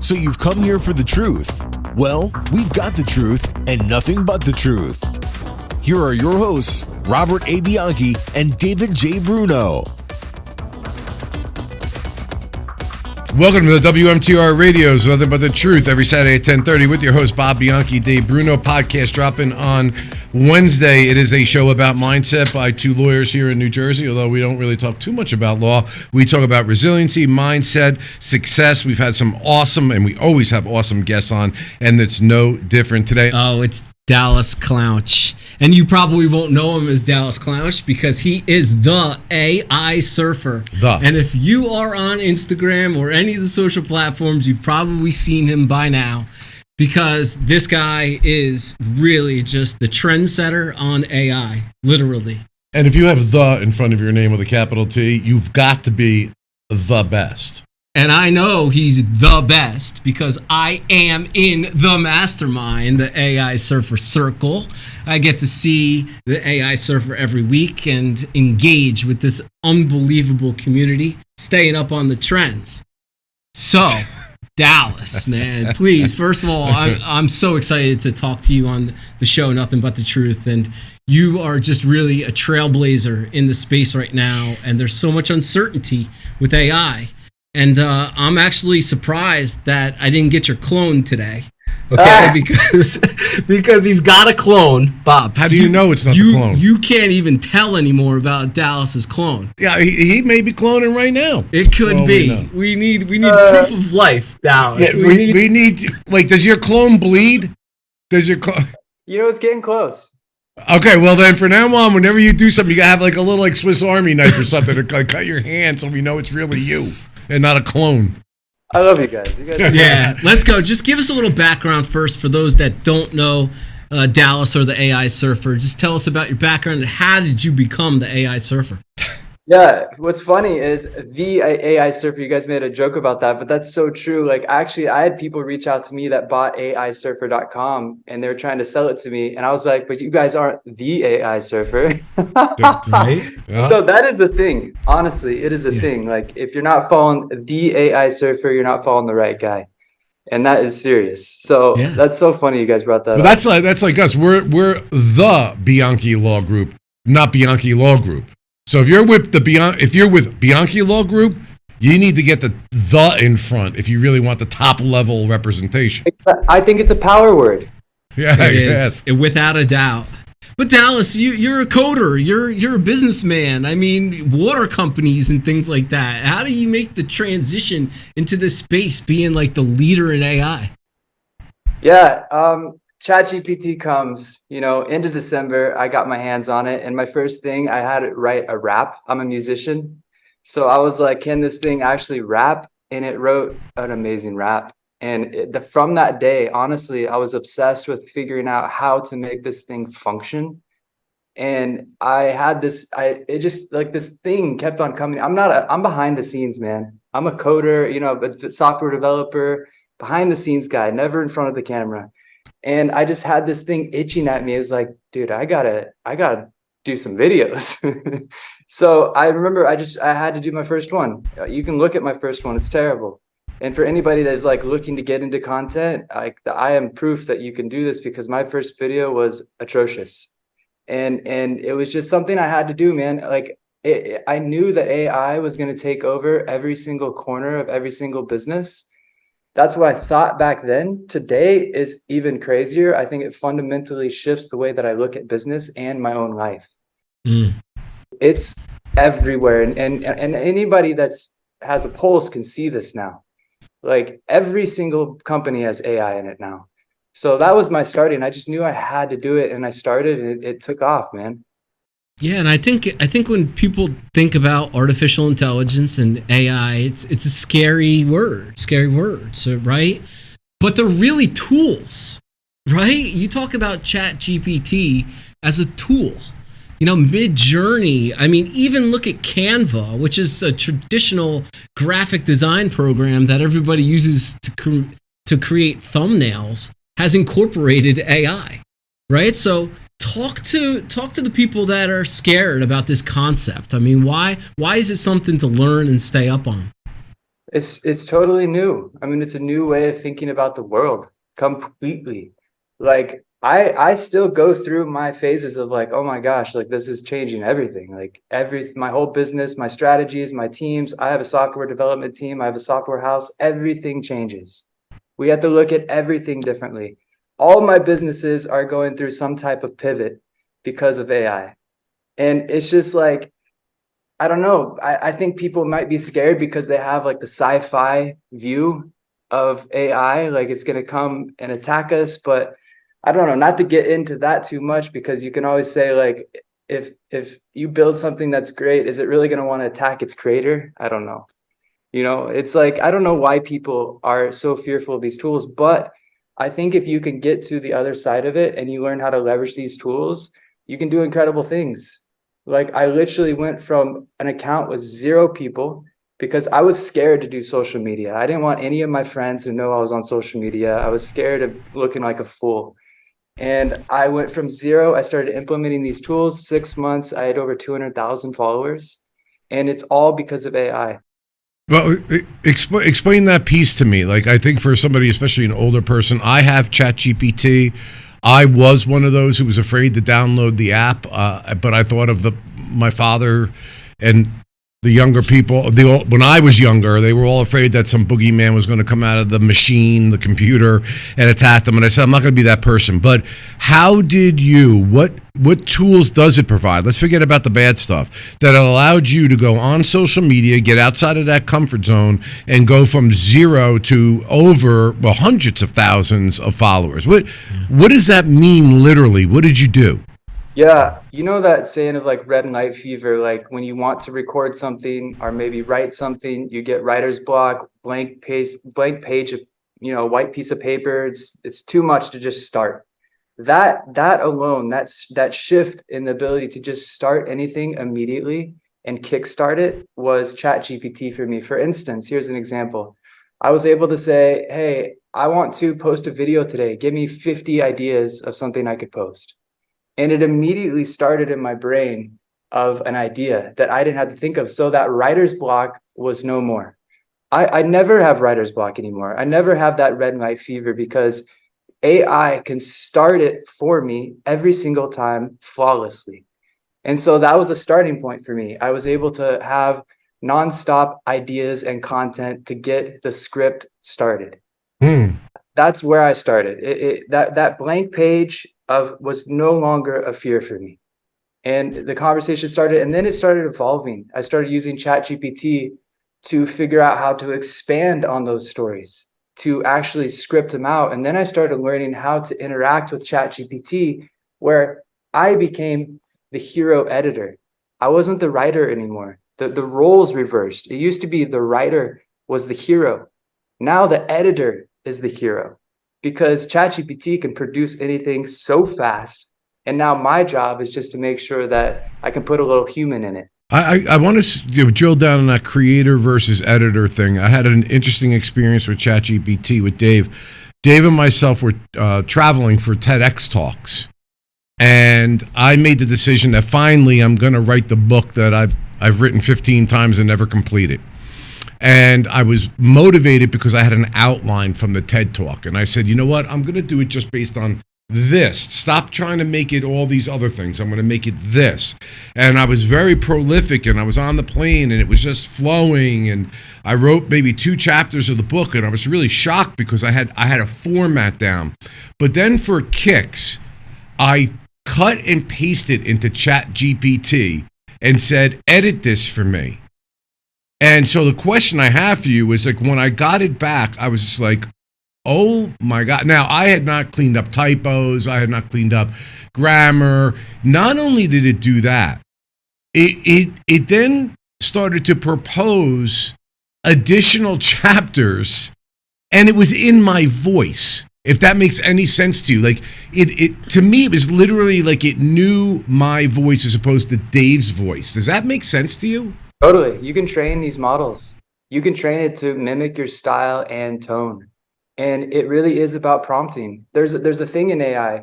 So you've come here for the truth. Well, we've got the truth and nothing but the truth. Here are your hosts, Robert A. Bianchi and David J. Bruno. Welcome to the WMTR Radio's Nothing But the Truth every Saturday at 10:30 with your host, Bob Bianchi, Dave Bruno. Podcast dropping on Wednesday. It is a show about mindset by two lawyers here in New Jersey, although we don't really talk too much about law. We talk about resiliency, mindset, success. We've had some awesome, and we always have awesome guests on, and it's no different today. Oh, it's Dallas CLOUNCH. And you probably won't know him as Dallas CLOUNCH because he is the AI surfer. And if you are on Instagram or any of the social platforms, you've probably seen him by now because this guy is really just the trendsetter on AI, literally. And if you have "the" in front of your name with a capital T, you've got to be the best. And I know he's the best because I am in the mastermind, the AI Surfer Circle. I get to see the AI Surfer every week and engage with this unbelievable community, staying up on the trends. So, Dallas, man, please, first of all, I'm so excited to talk to you on the show, Nothing But the Truth. And you are just really a trailblazer in the space right now. And there's so much uncertainty with AI. And I'm actually surprised that I didn't get your clone today. Okay, because he's got a clone, Bob. How do you know it's not the clone? You can't even tell anymore about Dallas's clone. Yeah, he may be cloning right now. It could be. We need proof of life, Dallas. Yeah, we need. Wait, does your clone bleed? Does your clone? You know, it's getting close. Okay, well then, from now on, whenever you do something, you gotta have like a little Swiss Army knife or something to cut your hand, so we know it's really you and not a clone. I love you guys. Yeah, let's go. Just give us a little background first for those that don't know Dallas or the AI Surfer. Just tell us about your background and how did you become the AI Surfer? Yeah, what's funny is the AI Surfer, you guys made a joke about that, but that's so true. Like, actually, I had people reach out to me that bought AIsurfer.com and they were trying to sell it to me. And I was like, but you guys aren't the AI Surfer. Right? Yeah. So that is a thing. Honestly, it is a thing. Like, if you're not following the AI Surfer, you're not following the right guy. And that is serious. So that's so funny you guys brought that up. That's like us. We're the Bianchi Law Group, not Bianchi Law Group. So if you're with Bianchi Law Group, you need to get the in front if you really want the top level representation. I think it's a power word. Yeah, yes, without a doubt. But Dallas, you're a coder. You're a businessman. I mean, water companies and things like that. How do you make the transition into this space, being like the leader in AI? Yeah. ChatGPT comes, into December. I got my hands on it. And my first thing, I had it write a rap. I'm a musician. So I was like, can this thing actually rap? And it wrote an amazing rap. And from that day, honestly, I was obsessed with figuring out how to make this thing function. And I had this thing kept on coming. I'm behind the scenes, man. I'm a coder, a software developer, behind the scenes guy, never in front of the camera. And I just had this thing itching at me. It was like, dude, I gotta do some videos. So I remember I had to do my first one. You can look at my first one. It's terrible. And for anybody that's like looking to get into content, I am proof that you can do this because my first video was atrocious. And it was just something I had to do, man. Like I knew that AI was going to take over every single corner of every single business. That's what I thought back then. Today is even crazier. I think it fundamentally shifts the way that I look at business and my own life. It's everywhere. And anybody has a pulse can see this now. Like every single company has AI in it now. So that was my starting. I just knew I had to do it. And I started and it took off, man. Yeah, and I think when people think about artificial intelligence and AI, it's a scary words, right? But they're really tools, right? You talk about ChatGPT as a tool. Mid-Journey, I mean, even look at Canva, which is a traditional graphic design program that everybody uses to create thumbnails, has incorporated AI, right? So talk to the people that are scared about this concept. I mean, why is it something to learn and stay up on? It's totally new. I mean, it's a new way of thinking about the world completely. Like I still go through my phases of like, oh my gosh, like this is changing everything. Like my whole business, my strategies, my teams. I have a software development team. I have a software house. Everything changes. We have to look at everything differently. All my businesses are going through some type of pivot because of AI. And it's just like, I don't know. I think people might be scared because they have like the sci-fi view of AI, like it's going to come and attack us. But I don't know, not to get into that too much, because you can always say like, if you build something that's great, is it really going to want to attack its creator? I don't know. It's like, I don't know why people are so fearful of these tools, but I think if you can get to the other side of it and you learn how to leverage these tools, you can do incredible things. Like I literally went from an account with 0 people because I was scared to do social media. I didn't want any of my friends to know I was on social media. I was scared of looking like a fool. And I went from 0. I started implementing these tools. 6 months, I had over 200,000 followers. And it's all because of AI. Well, explain that piece to me. Like, I think for somebody, especially an older person, I have ChatGPT. I was one of those who was afraid to download the app, but I thought of my father and the younger people. When I was younger, they were all afraid that some boogeyman was going to come out of the machine, the computer, and attack them. And I said, I'm not going to be that person. But how did you? What tools does it provide? Let's forget about the bad stuff that allowed you to go on social media, get outside of that comfort zone, and go from 0 to over hundreds of thousands of followers. What does that mean literally? What did you do? Yeah, you know that saying of like red light fever, like when you want to record something or maybe write something, you get writer's block, blank page of, white piece of paper. It's too much to just start. That alone, that shift in the ability to just start anything immediately and kickstart it was ChatGPT for me. For instance, here's an example. I was able to say, hey, I want to post a video today. Give me 50 ideas of something I could post. And it immediately started in my brain of an idea that I didn't have to think of. So that writer's block was no more. I never have writer's block anymore. I never have that red light fever because AI can start it for me every single time flawlessly. And so that was a starting point for me. I was able to have nonstop ideas and content to get the script started. That's where I started. That blank page was no longer a fear for me. And the conversation started, and then it started evolving. I started using ChatGPT to figure out how to expand on those stories, to actually script them out. And then I started learning how to interact with ChatGPT, where I became the hero editor. I wasn't the writer anymore. The roles reversed. It used to be the writer was the hero. Now the editor is the hero, because ChatGPT can produce anything so fast. And now my job is just to make sure that I can put a little human in it. I want to drill down on that creator versus editor thing. I had an interesting experience with ChatGPT with Dave. Dave and myself were traveling for TEDx talks. And I made the decision that finally I'm going to write the book that I've written 15 times and never completed. And I was motivated because I had an outline from the TED Talk. And I said, you know what? I'm going to do it just based on this. Stop trying to make it all these other things. I'm going to make it this. And I was very prolific, and I was on the plane, and it was just flowing. And I wrote maybe 2 chapters of the book, and I was really shocked because I had a format down. But then for kicks, I cut and pasted into ChatGPT and said, edit this for me. And so the question I have for you is, like, when I got it back, I was just like, oh my God. Now, I had not cleaned up typos. I had not cleaned up grammar. Not only did it do that, it then started to propose additional chapters, and it was in my voice. If that makes any sense to you. Like, it to me, it was literally like it knew my voice as opposed to Dave's voice. Does that make sense to you? Totally. You can train these models. You can train it to mimic your style and tone. And it really is about prompting. There's a thing in AI.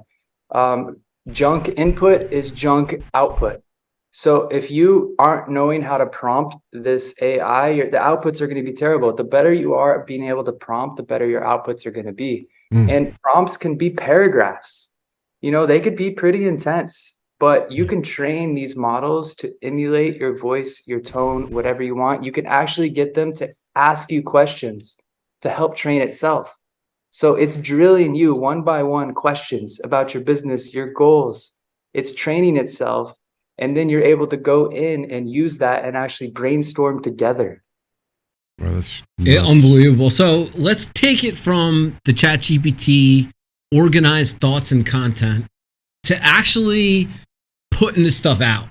Junk input is junk output. So if you aren't knowing how to prompt this AI, the outputs are going to be terrible. The better you are at being able to prompt, the better your outputs are going to be. And prompts can be paragraphs. They could be pretty intense, but you can train these models to emulate your voice, your tone, whatever you want. You can actually get them to ask you questions to help train itself. So it's drilling you one by one questions about your business, your goals. It's training itself. And then you're able to go in and use that and actually brainstorm together. Well, that's unbelievable. So let's take it from the ChatGPT organized thoughts and content to actually putting this stuff out.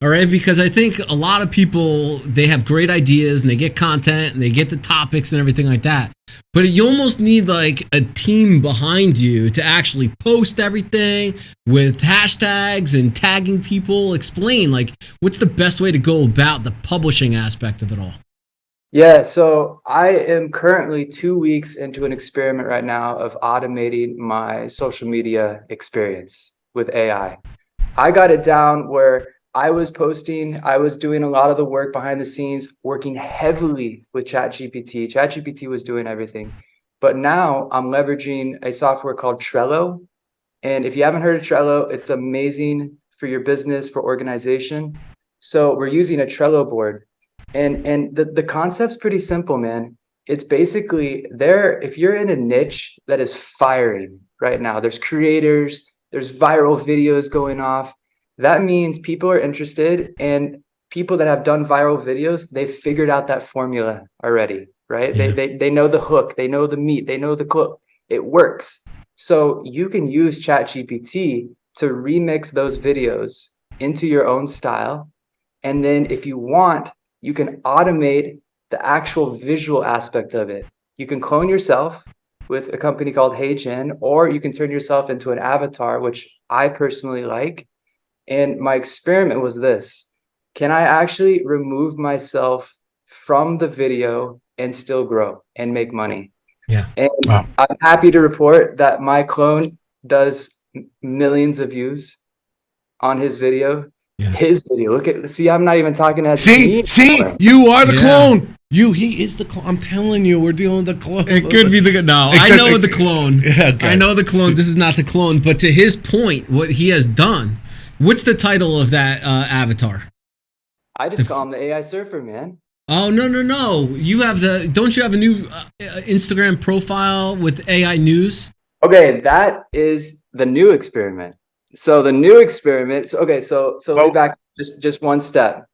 All right, because I think a lot of people, they have great ideas and they get content and they get the topics and everything like that. But you almost need like a team behind you to actually post everything with hashtags and tagging people. Explain, like, what's the best way to go about the publishing aspect of it all? Yeah, so I am currently 2 weeks into an experiment right now of automating my social media experience with AI. I got it down where I was posting, I was doing a lot of the work behind the scenes, working heavily with ChatGPT. ChatGPT was doing everything. But now I'm leveraging a software called Trello. And if you haven't heard of Trello, it's amazing for your business, for organization. So we're using a Trello board. And the concept's pretty simple, man. It's basically if you're in a niche that is firing right now, there's creators, there's viral videos going off. That means people are interested, and people that have done viral videos, they've figured out that formula already, right? Yeah. They know the hook, they know the meat, they know the quote. It works. So you can use ChatGPT to remix those videos into your own style. And then if you want, you can automate the actual visual aspect of it. You can clone yourself with a company called HeyGen, or you can turn yourself into an avatar, which I personally like. And my experiment was this: can I actually remove myself from the video and still grow and make money? Yeah. And I'm happy to report that my clone does millions of views on his video. Yeah. His video. See, I'm not even talking to See, you are the clone. He is the clone. I'm telling you, we're dealing with the clone. It could be I know the clone. Yeah, okay. I know the clone. This is not the clone. But to his point, what he has done, what's the title of that avatar? I just call him the AI surfer, man. Oh, no. Don't you have a new Instagram profile with AI news? Okay, that is the new experiment. So the new experiment, so let me back just one step.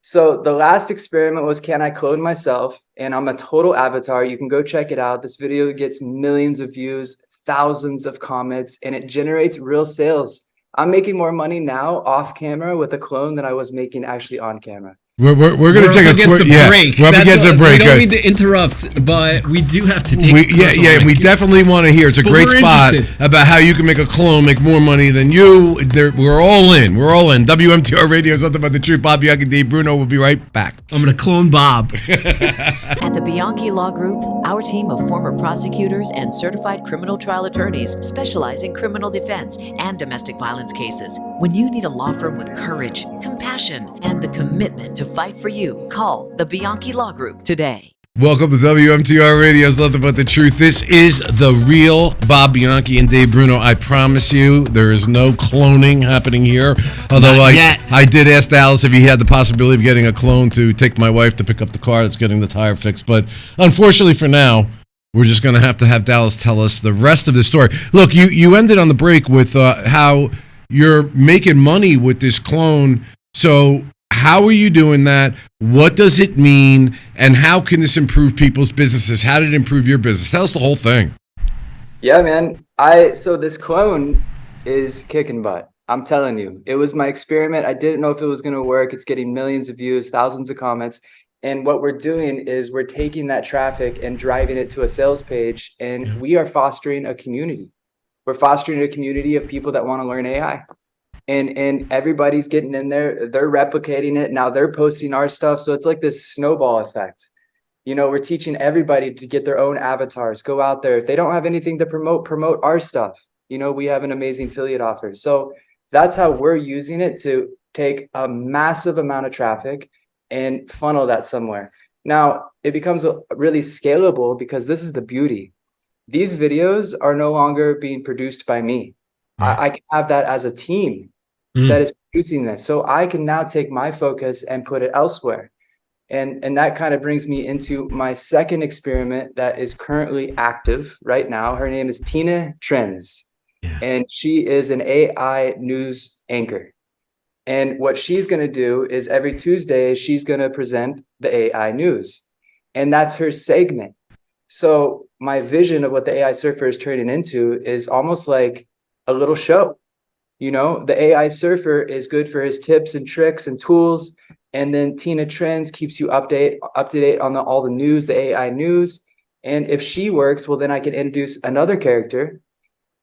So the last experiment was, can I clone myself? And I'm a total avatar. You can go check it out. This video gets millions of views, thousands of comments, and it generates real sales. I'm making more money now off camera with a clone than I was making actually on camera. We're going to take a quick break. We're up against a break. We don't need to interrupt, but we do have to take a we definitely want to hear. It's a great spot about how you can make a clone make more money than you. We're all in. WMTR Radio is nothing but the truth. Bob, Bianchi, Dave, Bruno will be right back. I'm going to clone Bob. At the Bianchi Law Group, our team of former prosecutors and certified criminal trial attorneys specialize in criminal defense and domestic violence cases. When you need a law firm with courage, compassion, and the commitment to fight for you, call the Bianchi Law Group today. Welcome to WMTR Radio's Nothing But the Truth. This is the real Bob Bianchi and Dave Bruno. I promise you, there is no cloning happening here. Although I did ask Dallas if he had the possibility of getting a clone to take my wife to pick up the car that's getting the tire fixed. But unfortunately for now, we're just going to have Dallas tell us the rest of the story. Look, you ended on the break with how you're making money with this clone. So how are you doing that? What does it mean? And how can this improve people's businesses? How did it improve your business? Tell us the whole thing. Yeah, man. So this clone is kicking butt. I'm telling you, it was my experiment. I didn't know if it was going to work. It's getting millions of views, thousands of comments. And what we're doing is we're taking that traffic and driving it to a sales page. And we are fostering a community. We're fostering a community of people that want to learn AI. And everybody's getting in there. They're replicating it. Now they're posting our stuff. So it's like this snowball effect. We're teaching everybody to get their own avatars, go out there. If they don't have anything to promote our stuff. We have an amazing affiliate offer. So that's how we're using it to take a massive amount of traffic and funnel that somewhere. Now, it becomes really scalable because this is the beauty. These videos are no longer being produced by me. I can have that as a team that is producing this. So I can now take my focus and put it elsewhere. And that kind of brings me into my second experiment that is currently active right now. Her name is Tina Trends, and she is an AI news anchor. And what she's going to do is every Tuesday, she's going to present the AI news. And that's her segment. So my vision of what the AI surfer is turning into is almost like a little show. You know, the AI surfer is good for his tips and tricks and tools. And then Tina Trends keeps you up to date on all the news, the AI news. And if she works, well, then I can introduce another character.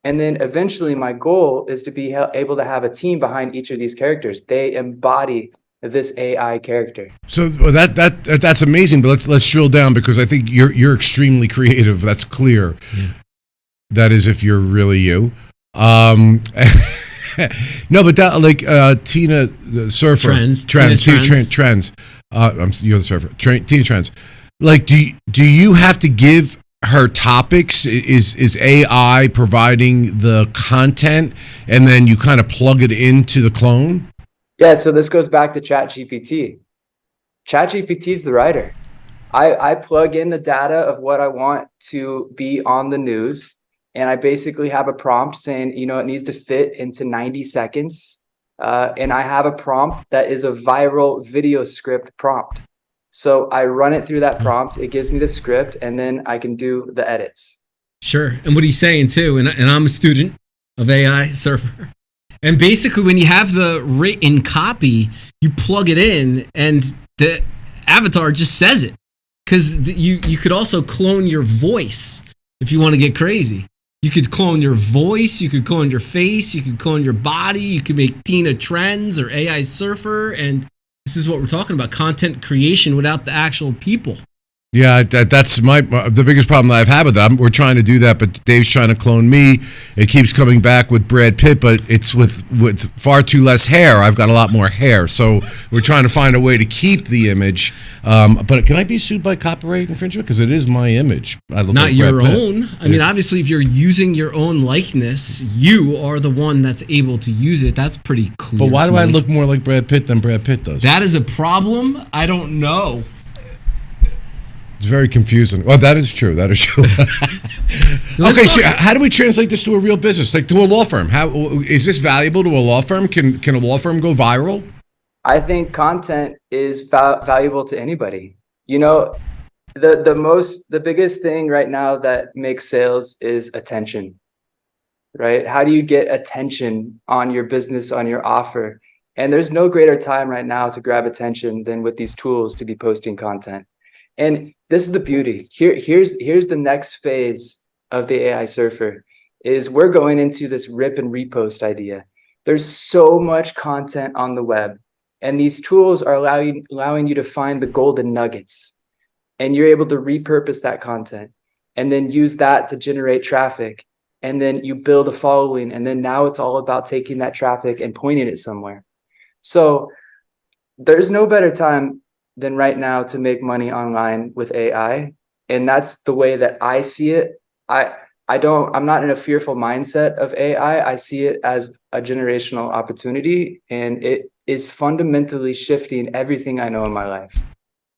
And then eventually my goal is to be able to have a team behind each of these characters. They embody this AI character. So that's amazing. But let's drill down, because I think you're extremely creative. That's clear. Yeah. That is, if you're really you. No, but that, like, Tina the surfer trends. You're the surfer. Tina Trends. Like, do you have to give her topics? Is AI providing the content, and then you kind of plug it into the clone? Yeah, so this goes back to ChatGPT. ChatGPT is the writer. I plug in the data of what I want to be on the news, and I basically have a prompt saying, you know, it needs to fit into 90 seconds. And I have a prompt that is a viral video script prompt. So I run it through that prompt, it gives me the script, and then I can do the edits. Sure. And what he's saying too, and I'm a student of AI surfer. And basically when you have the written copy, you plug it in and the avatar just says it. Because you could also clone your voice if you want to get crazy. You could clone your voice, you could clone your face, you could clone your body, you could make Tina Trends or AI surfer, and this is what we're talking about, content creation without the actual people. Yeah, that's the biggest problem that I've had with that. We're trying to do that, but Dave's trying to clone me. It keeps coming back with Brad Pitt, but it's with far too less hair. I've got a lot more hair, so we're trying to find a way to keep the image. But can I be sued by copyright infringement? Because it is my image. I look Not like your Brad Pitt. own. I mean, obviously, if you're using your own likeness, you are the one that's able to use it. That's pretty clear. But why do I look more like Brad Pitt than Brad Pitt does? That is a problem? I don't know. It's very confusing. Well, that is true. That is true. Okay, so how do we translate this to a real business, like to a law firm? How is this valuable to a law firm? Can a law firm go viral? I think content is valuable to anybody. You know, the biggest thing right now that makes sales is attention, right? How do you get attention on your business, on your offer? And there's no greater time right now to grab attention than with these tools to be posting content. And this is the beauty. Here's the next phase of the AI surfer is we're going into this rip and repost idea. There's so much content on the web, and these tools are allowing you to find the golden nuggets, and you're able to repurpose that content and then use that to generate traffic. And then you build a following. And then now it's all about taking that traffic and pointing it somewhere. So there's no better time than right now to make money online with AI. And that's the way that I see it. I'm not in a fearful mindset of AI. I see it as a generational opportunity, and it is fundamentally shifting everything I know in my life.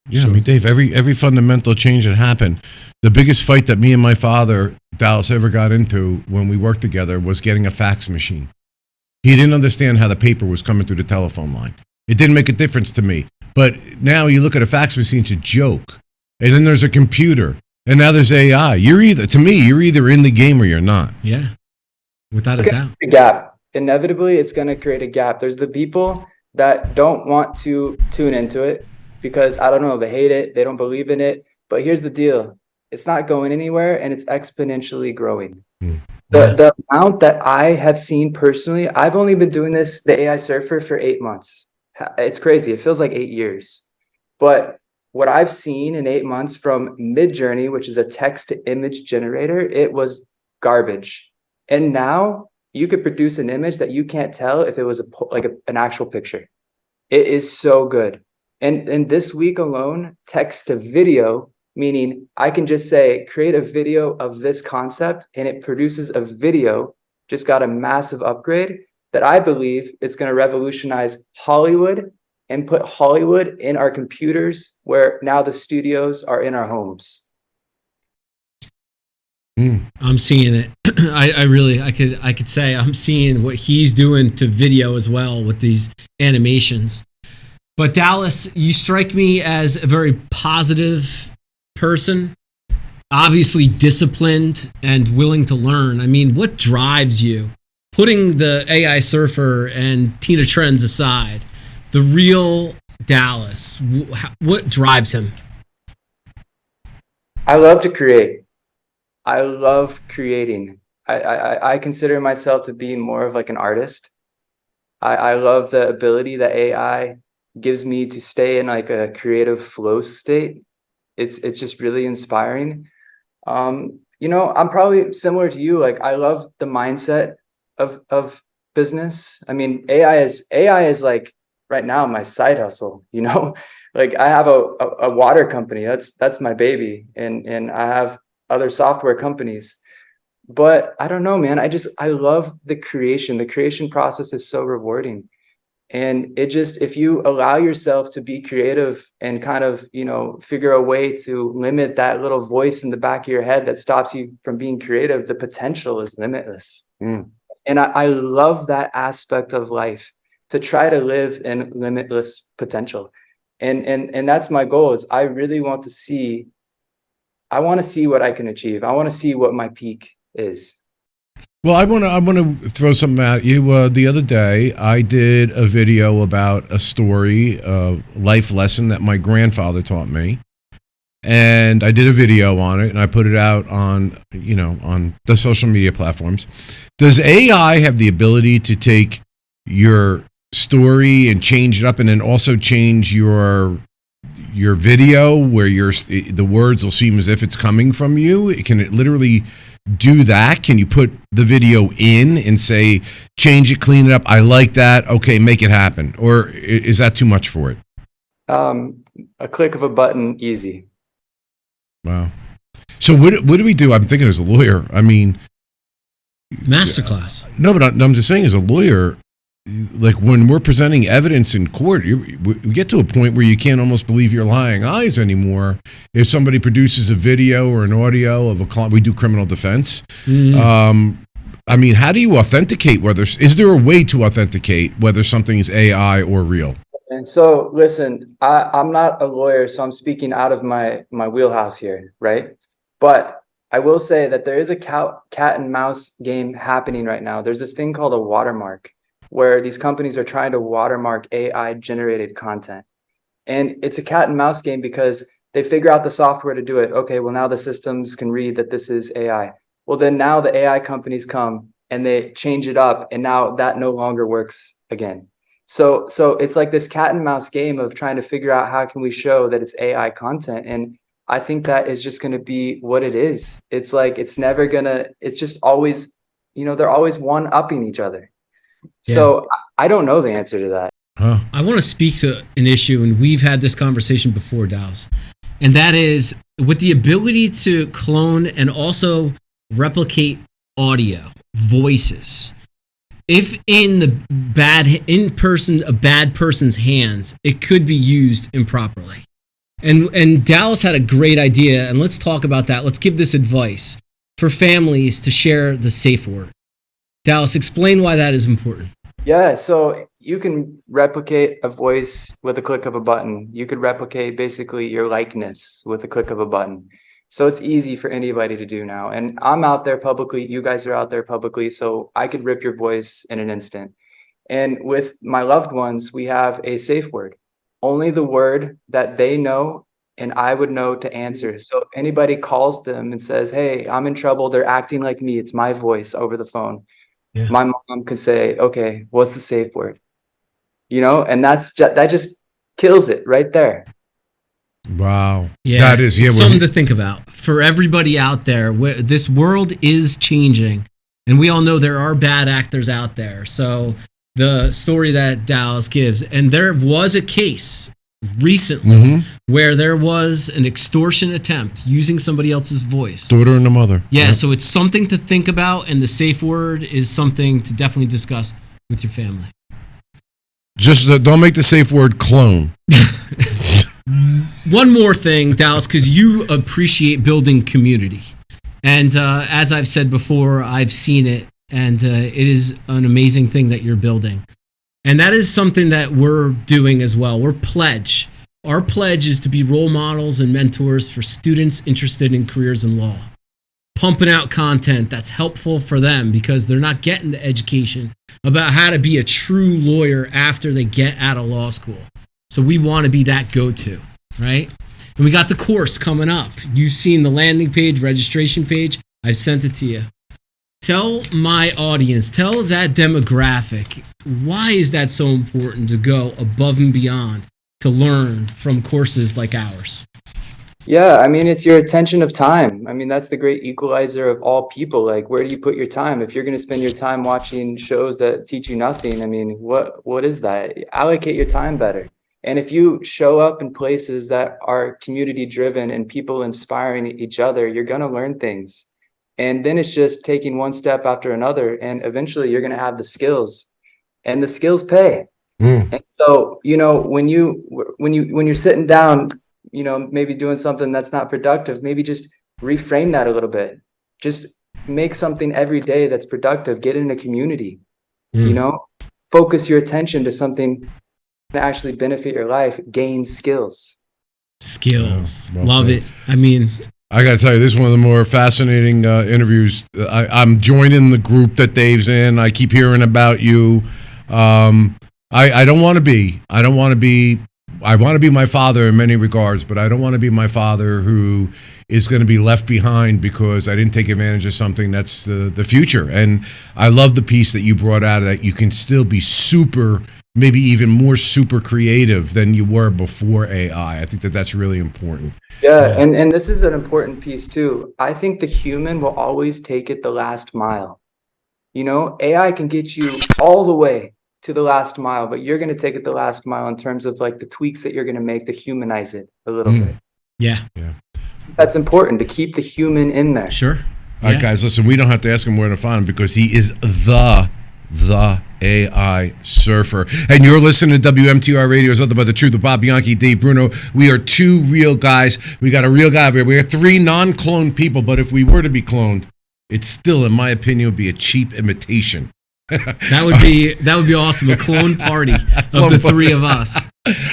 Yeah, I mean, Dave, every fundamental change that happened, the biggest fight that me and my father, Dallas, ever got into when we worked together was getting a fax machine. He didn't understand how the paper was coming through the telephone line. It didn't make a difference to me. But now you look at a fax machine, it's a joke. And then there's a computer. And now there's AI. You're either in the game or you're not. Yeah, without a doubt. A gap. Inevitably, it's going to create a gap. There's the people that don't want to tune into it because, I don't know, they hate it. They don't believe in it. But here's the deal. It's not going anywhere, and it's exponentially growing. The amount that I have seen personally, I've only been doing this, the AI surfer, for 8 months. It's crazy. It feels like 8 years. But what I've seen in 8 months from Midjourney, which is a text to image generator, it was garbage. And now you could produce an image that you can't tell if it was an actual picture. It is so good. And this week alone, text to video, meaning I can just say, create a video of this concept, and it produces a video, just got a massive upgrade that I believe it's going to revolutionize Hollywood and put Hollywood in our computers, where now the studios are in our homes. I'm seeing it. I could say I'm seeing what he's doing to video as well with these animations. But Dallas, you strike me as a very positive person, obviously disciplined and willing to learn. I mean, what drives you? Putting the AI surfer and Tina Trends aside, the real Dallas, what drives him? I love to create. I love creating. I consider myself to be more of like an artist. I love the ability that AI gives me to stay in like a creative flow state. It's just really inspiring. You know, I'm probably similar to you. Like, I love the mindset of business. I mean, AI is like right now my side hustle, you know. Like, I have a water company. That's my baby. And I have other software companies. But I don't know, man. I love the creation. The creation process is so rewarding. And it just, if you allow yourself to be creative and kind of, you know, figure a way to limit that little voice in the back of your head that stops you from being creative, the potential is limitless. And I love that aspect of life, to try to live in limitless potential. And that's my goal. Is I really want to see, I want to see what I can achieve. I want to see what my peak is. Well, I want to throw something at you. The other day, I did a video about a story, a life lesson that my grandfather taught me, and I did a video on it, and I put it out on, you know, on the social media platforms. Does AI have the ability to take your story and change it up, and then also change your video where the words will seem as if it's coming from you? Can it literally do that? Can you put the video in and say, change it, clean it up, I like that, okay, make it happen? Or is that too much for it? A click of a button, easy. Wow. So what do we do? I'm thinking as a lawyer, I mean, Masterclass. No, but I'm just saying, as a lawyer, like when we're presenting evidence in court, we get to a point where you can't almost believe your lying eyes anymore. If somebody produces a video or an audio of a client, we do criminal defense. I mean, how do you authenticate is there a way to authenticate whether something is AI or real? And so, listen, I'm not a lawyer, so I'm speaking out of my wheelhouse here, right? But I will say that there is a cat and mouse game happening right now. There's this thing called a watermark, where these companies are trying to watermark AI generated content. And it's a cat and mouse game because they figure out the software to do it. Okay, well, now the systems can read that this is AI. Well, then now the AI companies come and they change it up, and now that no longer works again. So it's like this cat and mouse game of trying to figure out how can we show that it's AI content. And I think that is just going to be what it is. It's like, it's just always, you know, they're always one-upping each other. Yeah. So I don't know the answer to that. I want to speak to an issue, and we've had this conversation before, Dallas, and that is with the ability to clone and also replicate audio, voices. If in a bad person's hands, it could be used improperly. And Dallas had a great idea, and let's talk about that. Let's give this advice for families to share the safe word. Dallas, explain why that is important. Yeah, so you can replicate a voice with a click of a button. You could replicate basically your likeness with a click of a button. So it's easy for anybody to do now. And I'm out there publicly. You guys are out there publicly. So I could rip your voice in an instant. And with my loved ones, we have a safe word. Only the word that they know and I would know to answer. So if anybody calls them and says, hey, I'm in trouble, they're acting like me, it's my voice over the phone. Yeah. My mom could say, okay, what's the safe word? You know, and that just kills it right there. Wow. Yeah, that is something to think about for everybody out there. This world is changing, and we all know there are bad actors out there. So the story that Dallas gives. And there was a case recently where there was an extortion attempt using somebody else's voice. Daughter and the mother. Yeah, so it's something to think about, and the safe word is something to definitely discuss with your family. Just don't make the safe word clone. One more thing, Dallas, because you appreciate building community. And as I've said before, I've seen it, and it is an amazing thing that you're building. And that is something that we're doing as well. Our pledge is to be role models and mentors for students interested in careers in law. Pumping out content that's helpful for them because they're not getting the education about how to be a true lawyer after they get out of law school. So we want to be that go-to, right? And we got the course coming up. You've seen the landing page, registration page. I sent it to you. Tell my audience, tell that demographic, why is that so important to go above and beyond to learn from courses like ours? Yeah, I mean, it's your attention of time. I mean, that's the great equalizer of all people. Like, where do you put your time? If you're going to spend your time watching shows that teach you nothing, I mean, what is that? Allocate your time better. And if you show up in places that are community driven and people inspiring each other, you're going to learn things. And then it's just taking one step after another. And eventually you're going to have the skills, and the skills pay. And so, you know, when you're sitting down, you know, maybe doing something that's not productive, maybe just reframe that a little bit. Just make something every day that's productive. Get in a community, you know, focus your attention to something that actually benefit your life, gain skills. Love it. I mean, I got to tell you, this is one of the more fascinating interviews. I'm joining the group that Dave's in. I keep hearing about you. I want to be my father in many regards, but I don't want to be my father who is going to be left behind because I didn't take advantage of something that's the future. And I love the piece that you brought out, that you can still be super, maybe even more super creative than you were before AI. I think that that's really important. Yeah, and this is an important piece too. I think the human will always take it the last mile. You know, AI can get you all the way to the last mile, but you're going to take it the last mile in terms of like the tweaks that you're going to make to humanize it a little bit. Yeah. That's important, to keep the human in there. Sure. All right, guys, listen, we don't have to ask him where to find him because he is the AI surfer. And you're listening to WMTR Radio, is nothing but the truth with Bob Bianchi, Dave Bruno. We are two real guys. We got a real guy over here. We got three non-cloned people, but if we were to be cloned, it still, in my opinion, would be a cheap imitation. That would be awesome. A clone party of the three of us.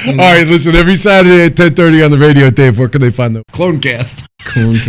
All right, listen, every Saturday at 10:30 on the radio, Dave, where can they find the Clonecast?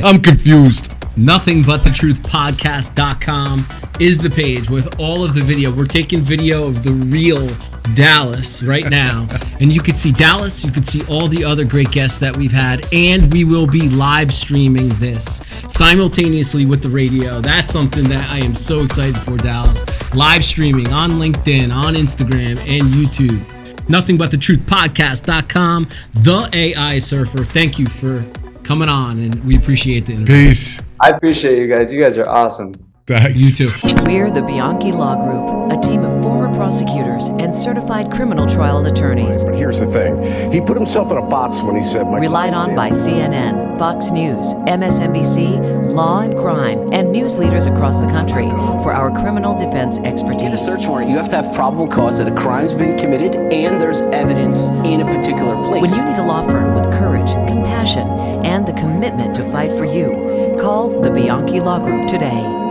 I'm confused. Nothingbuttetruthpodcast.com is the page with all of the video. We're taking video of the real Dallas right now, and you could see Dallas, you could see all the other great guests that we've had, and we will be live streaming this simultaneously with the radio. That's something that I am so excited for, Dallas. Live streaming on LinkedIn, on Instagram, and YouTube. Nothingbuttetruthpodcast.com, the AI surfer. Thank you for coming on, and we appreciate the interview. Peace. I appreciate you guys. You guys are awesome. Thanks. You too. We're the Bianchi Law Group, a team of former prosecutors and certified criminal trial attorneys. But here's the thing. He put himself in a box when he said... Relied on by CNN, Fox News, MSNBC, Law and Crime, and news leaders across the country for our criminal defense expertise. In a search warrant, you have to have probable cause that a crime's been committed and there's evidence in a particular place. When you need a law firm with courage, compassion, and the commitment to fight for you, call the Bianchi Law Group today.